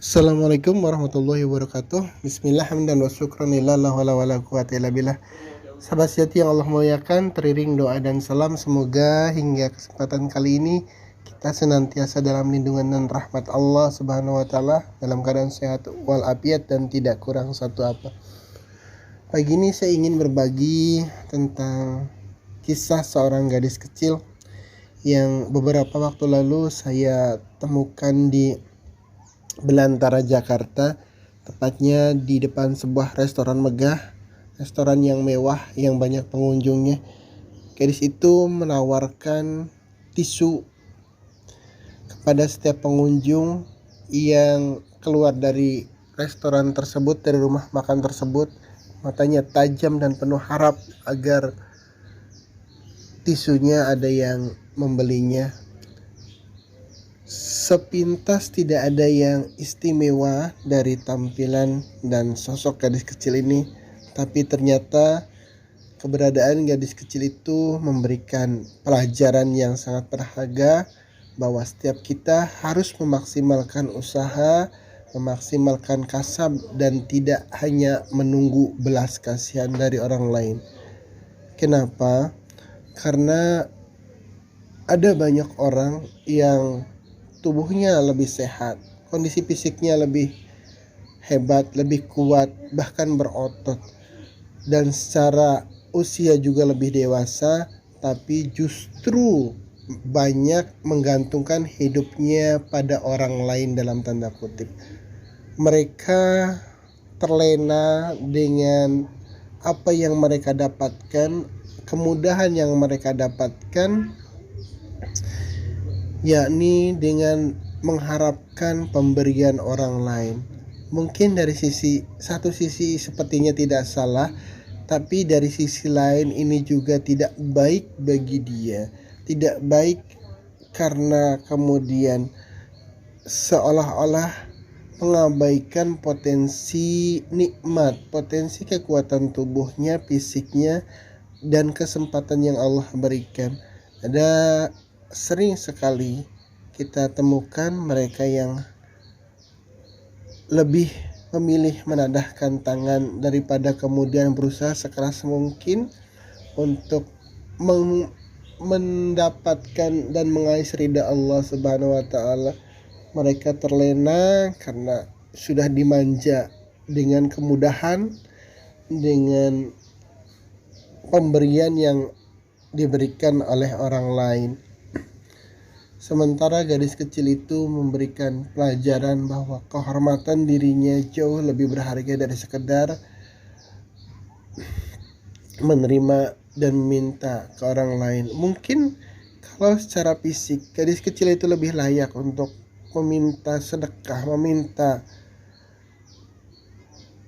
Assalamualaikum warahmatullahi wabarakatuh. Bismillah hamdan wa syukran lillah la hawla wala quwwata illa billah. Sahabat sejati yang Allah muliakan, teriring doa dan salam semoga hingga kesempatan kali ini kita senantiasa dalam lindungan dan rahmat Allah Subhanahu wa taala, dalam keadaan sehat walafiat dan tidak kurang satu apa. Pagi ini saya ingin berbagi tentang kisah seorang gadis kecil yang beberapa waktu lalu saya temukan di Belantara, Jakarta, tepatnya di depan sebuah restoran megah, restoran yang mewah yang banyak pengunjungnya. Gadis itu menawarkan tisu kepada setiap pengunjung yang keluar dari restoran tersebut, dari rumah makan tersebut. Matanya tajam dan penuh harap agar tisunya ada yang membelinya. Sepintas tidak ada yang istimewa dari tampilan dan sosok gadis kecil ini, tapi ternyata keberadaan gadis kecil itu memberikan pelajaran yang sangat berharga bahwa setiap kita harus memaksimalkan usaha, memaksimalkan kasab, dan tidak hanya menunggu belas kasihan dari orang lain. Kenapa? Karena ada banyak orang yang tubuhnya lebih sehat, kondisi fisiknya lebih hebat, lebih kuat, bahkan berotot, dan secara usia juga lebih dewasa, tapi justru banyak menggantungkan hidupnya pada orang lain dalam tanda kutip. Mereka terlena dengan apa yang mereka dapatkan, kemudahan yang mereka dapatkan, yakni dengan mengharapkan pemberian orang lain. Mungkin dari satu sisi sepertinya tidak salah, tapi dari sisi lain ini juga tidak baik bagi dia. Tidak baik karena kemudian seolah-olah mengabaikan potensi nikmat, potensi kekuatan tubuhnya, fisiknya, dan kesempatan yang Allah berikan. Ada sering sekali kita temukan mereka yang lebih memilih menadahkan tangan daripada kemudian berusaha sekeras mungkin untuk mendapatkan dan mengais ridha Allah Subhanahu wa taala. Mereka terlena karena sudah dimanja dengan kemudahan, dengan pemberian yang diberikan oleh orang lain. Sementara gadis kecil itu memberikan pelajaran bahwa kehormatan dirinya jauh lebih berharga dari sekedar menerima dan meminta ke orang lain. Mungkin kalau secara fisik gadis kecil itu lebih layak untuk meminta sedekah, meminta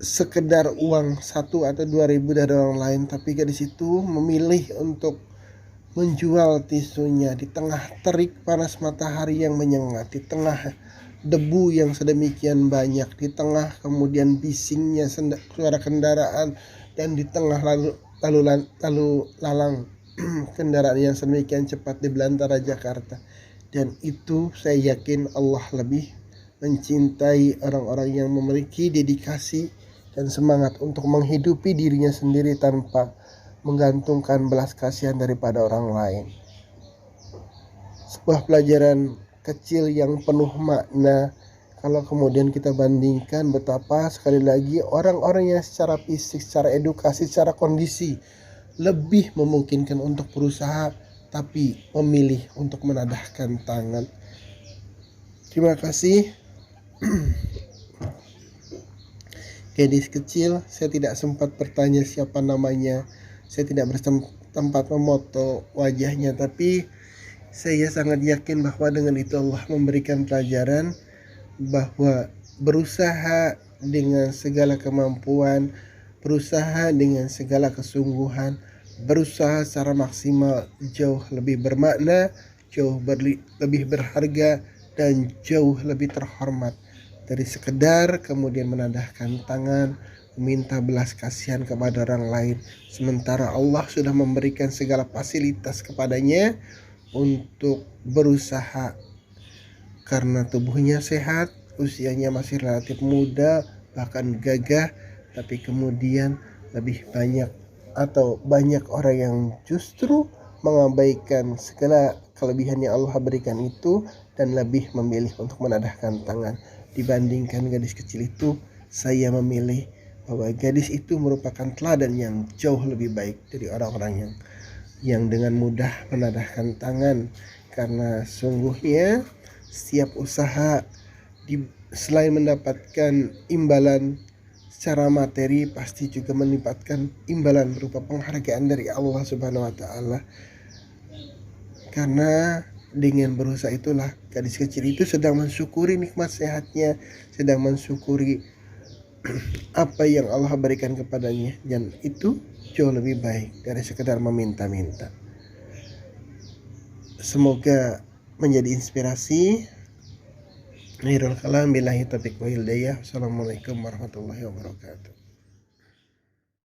sekedar uang 1 atau 2 ribu dari orang lain, tapi gadis itu memilih untuk menjual tisunya di tengah terik panas matahari yang menyengat, di tengah debu yang sedemikian banyak, di tengah kemudian bisingnya suara kendaraan, dan di tengah lalu lalang kendaraan yang sedemikian cepat di Belantara, Jakarta. Dan itu saya yakin Allah lebih mencintai orang-orang yang memiliki dedikasi dan semangat untuk menghidupi dirinya sendiri tanpa menggantungkan belas kasihan daripada orang lain. Sebuah pelajaran kecil yang penuh makna kalau kemudian kita bandingkan betapa sekali lagi orang-orang yang secara fisik, secara edukasi, secara kondisi lebih memungkinkan untuk berusaha, tapi memilih untuk menadahkan tangan. Terima kasih. Gadis kecil, saya tidak sempat bertanya siapa namanya. Saya tidak bersempat memoto wajahnya, tapi saya sangat yakin bahwa dengan itu Allah memberikan pelajaran bahwa berusaha dengan segala kemampuan, berusaha dengan segala kesungguhan, berusaha secara maksimal jauh lebih bermakna, jauh lebih berharga, dan jauh lebih terhormat dari sekedar kemudian menadahkan tangan, meminta belas kasihan kepada orang lain, sementara Allah sudah memberikan segala fasilitas kepadanya untuk berusaha karena tubuhnya sehat, usianya masih relatif muda, bahkan gagah, tapi kemudian lebih banyak atau banyak orang yang justru mengabaikan segala kelebihan yang Allah berikan itu dan lebih memilih untuk menadahkan tangan. Dibandingkan gadis kecil itu, saya memilih bahwa gadis itu merupakan teladan yang jauh lebih baik dari orang-orang yang dengan mudah menadahkan tangan, karena sungguhnya setiap usaha selain mendapatkan imbalan secara materi pasti juga mendapatkan imbalan berupa penghargaan dari Allah Subhanahu wa taala. Karena dengan berusaha itulah gadis kecil itu sedang mensyukuri nikmat sehatnya, sedang mensyukuri apa yang Allah berikan kepadanya, dan itu jauh lebih baik dari sekedar meminta-minta. Semoga menjadi inspirasi. Akhirul kalam billahi taufiq wa hidayah. Assalamualaikum warahmatullahi wabarakatuh.